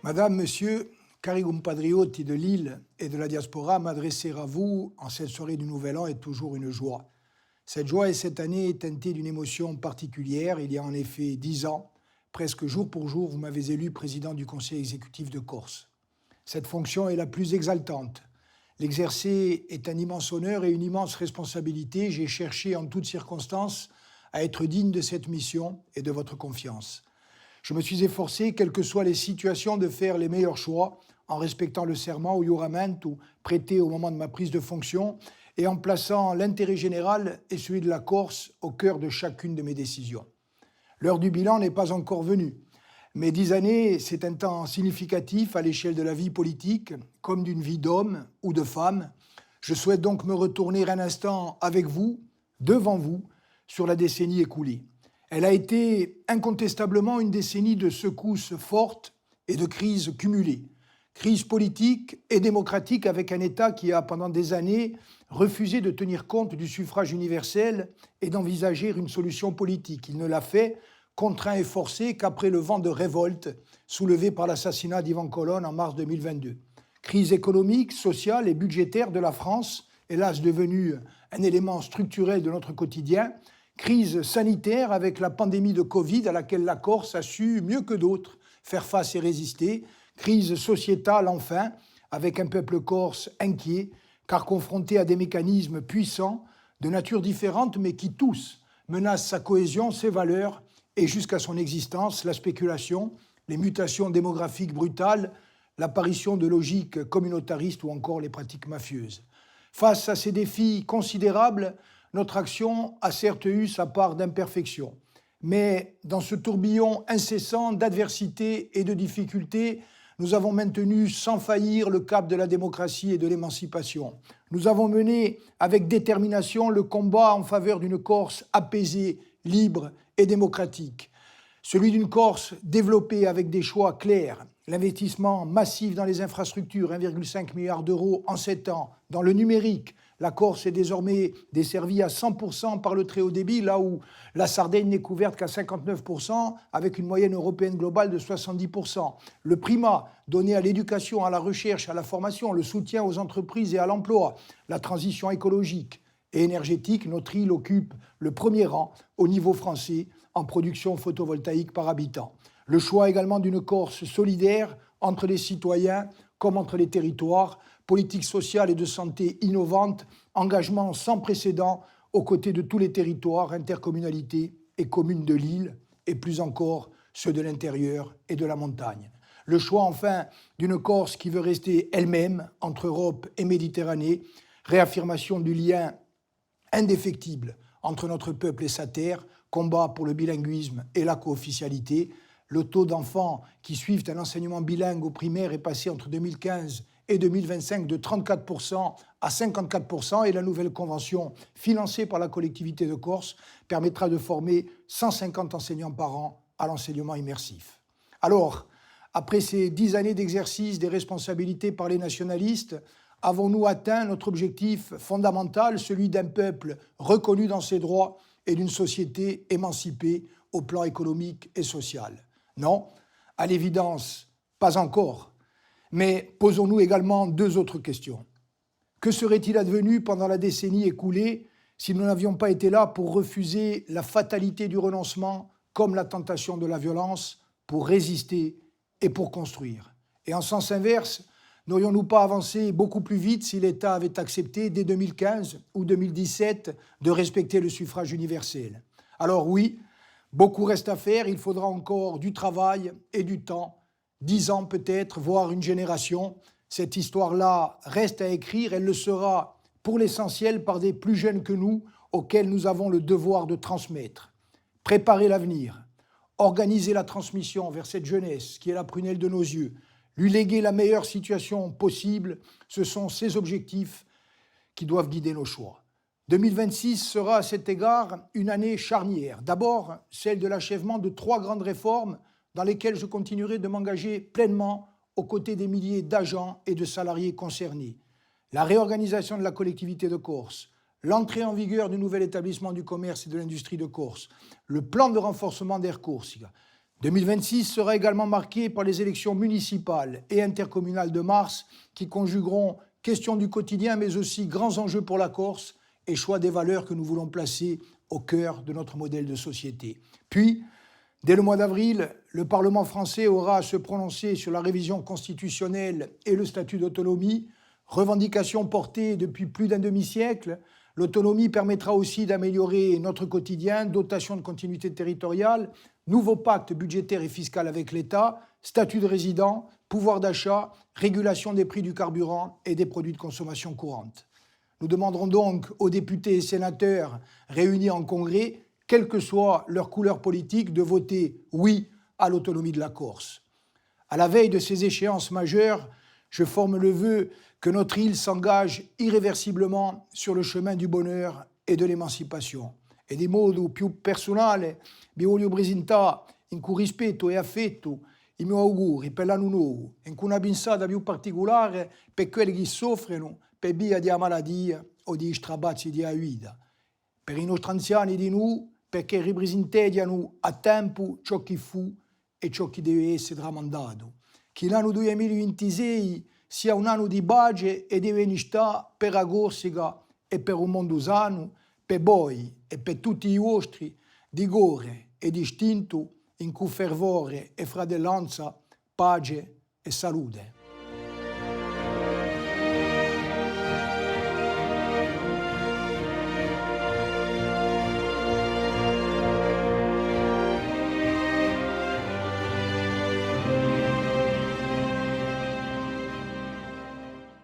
Madame, Monsieur, cari compatriotes de Lille et de la diaspora, m'adresser à vous en cette soirée du Nouvel An est toujours une joie. Cette joie et cette année est teintée d'une émotion particulière. Il y a en effet 10 ans, presque jour pour jour, vous m'avez élu président du Conseil exécutif de Corse. Cette fonction est la plus exaltante. L'exercer est un immense honneur et une immense responsabilité. J'ai cherché en toutes circonstances à être digne de cette mission et de votre confiance. Je me suis efforcé, quelles que soient les situations, de faire les meilleurs choix en respectant le serment au juramento prêté au moment de ma prise de fonction et en plaçant l'intérêt général et celui de la Corse au cœur de chacune de mes décisions. L'heure du bilan n'est pas encore venue. Mais 10 années, c'est un temps significatif à l'échelle de la vie politique, comme d'une vie d'homme ou de femme. Je souhaite donc me retourner un instant avec vous, devant vous, sur la décennie écoulée. Elle a été incontestablement une décennie de secousses fortes et de crises cumulées. Crise politique et démocratique avec un État qui a, pendant des années, refusé de tenir compte du suffrage universel et d'envisager une solution politique. Il ne l'a fait, contraint et forcé, qu'après le vent de révolte soulevé par l'assassinat d'Ivan Colonne en mars 2022. Crise économique, sociale et budgétaire de la France, hélas devenue un élément structurel de notre quotidien. Crise sanitaire avec la pandémie de Covid à laquelle la Corse a su, mieux que d'autres, faire face et résister. Crise sociétale, enfin, avec un peuple corse inquiet, car confronté à des mécanismes puissants, de nature différente, mais qui tous menacent sa cohésion, ses valeurs et jusqu'à son existence, la spéculation, les mutations démographiques brutales, l'apparition de logiques communautaristes ou encore les pratiques mafieuses. Face à ces défis considérables, notre action a certes eu sa part d'imperfection, mais dans ce tourbillon incessant d'adversités et de difficultés, nous avons maintenu sans faillir le cap de la démocratie et de l'émancipation. Nous avons mené avec détermination le combat en faveur d'une Corse apaisée, libre et démocratique. Celui d'une Corse développée avec des choix clairs, l'investissement massif dans les infrastructures, 1,5 milliard d'euros en 7 ans, dans le numérique. La Corse est désormais desservie à 100% par le très haut débit, là où la Sardaigne n'est couverte qu'à 59%, avec une moyenne européenne globale de 70%. Le primat donné à l'éducation, à la recherche, à la formation, le soutien aux entreprises et à l'emploi, la transition écologique et énergétique, notre île occupe le premier rang au niveau français en production photovoltaïque par habitant. Le choix également d'une Corse solidaire entre les citoyens comme entre les territoires, politique sociale et de santé innovante, engagement sans précédent aux côtés de tous les territoires, intercommunalités et communes de l'île, et plus encore ceux de l'intérieur et de la montagne. Le choix enfin d'une Corse qui veut rester elle-même entre Europe et Méditerranée, réaffirmation du lien indéfectible entre notre peuple et sa terre, combat pour le bilinguisme et la co-officialité. Le taux d'enfants qui suivent un enseignement bilingue au primaire est passé entre 2015 et 2025 de 34% à 54% et la nouvelle convention financée par la collectivité de Corse permettra de former 150 enseignants par an à l'enseignement immersif. Alors, après ces 10 années d'exercice des responsabilités par les nationalistes, avons-nous atteint notre objectif fondamental, celui d'un peuple reconnu dans ses droits et d'une société émancipée au plan économique et social? Non, à l'évidence, pas encore. Mais posons-nous également 2 autres questions. Que serait-il advenu pendant la décennie écoulée si nous n'avions pas été là pour refuser la fatalité du renoncement comme la tentation de la violence, pour résister et pour construire? Et en sens inverse, n'aurions-nous pas avancé beaucoup plus vite si l'État avait accepté dès 2015 ou 2017 de respecter le suffrage universel? Alors oui, beaucoup reste à faire, il faudra encore du travail et du temps, 10 ans peut-être, voire une génération. Cette histoire-là reste à écrire, elle le sera pour l'essentiel par des plus jeunes que nous, auxquels nous avons le devoir de transmettre. Préparer l'avenir, organiser la transmission vers cette jeunesse qui est la prunelle de nos yeux, lui léguer la meilleure situation possible, ce sont ces objectifs qui doivent guider nos choix. 2026 sera à cet égard une année charnière. D'abord, celle de l'achèvement de 3 grandes réformes dans lesquelles je continuerai de m'engager pleinement aux côtés des milliers d'agents et de salariés concernés, la réorganisation de la collectivité de Corse, l'entrée en vigueur du nouvel établissement du commerce et de l'industrie de Corse, le plan de renforcement d'Air Corsica. 2026 sera également marqué par les élections municipales et intercommunales de mars qui conjugueront questions du quotidien mais aussi grands enjeux pour la Corse et choix des valeurs que nous voulons placer au cœur de notre modèle de société. Puis, dès le mois d'avril, le Parlement français aura à se prononcer sur la révision constitutionnelle et le statut d'autonomie, revendication portée depuis plus d'un demi-siècle. L'autonomie permettra aussi d'améliorer notre quotidien, dotation de continuité territoriale, nouveau pacte budgétaire et fiscal avec l'État, statut de résident, pouvoir d'achat, régulation des prix du carburant et des produits de consommation courante. Nous demanderons donc aux députés et sénateurs réunis en congrès, quelle que soit leur couleur politique, de voter oui à l'autonomie de la Corse. À la veille de ces échéances majeures, je forme le vœu que notre île s'engage irréversiblement sur le chemin du bonheur e dell'emancipazione. E di modo più personale vi voglio presentare, in cui rispetto e affetto, i miei auguri per l'anno nuovo, in cui una pensata più particolare per quelli che soffrono per via di malattia o di strabazzi di vita, per i nostri anziani di noi, perché rappresentano a tempo ciò che fu e ciò che deve essere tramandato. Che l'anno 2026 sia un anno di pace e di felicità per la Corsica e per il mondo sano, per voi e per tutti i vostri, di cuore e di istinto, in cui fervore e fratellanza, pace e salute.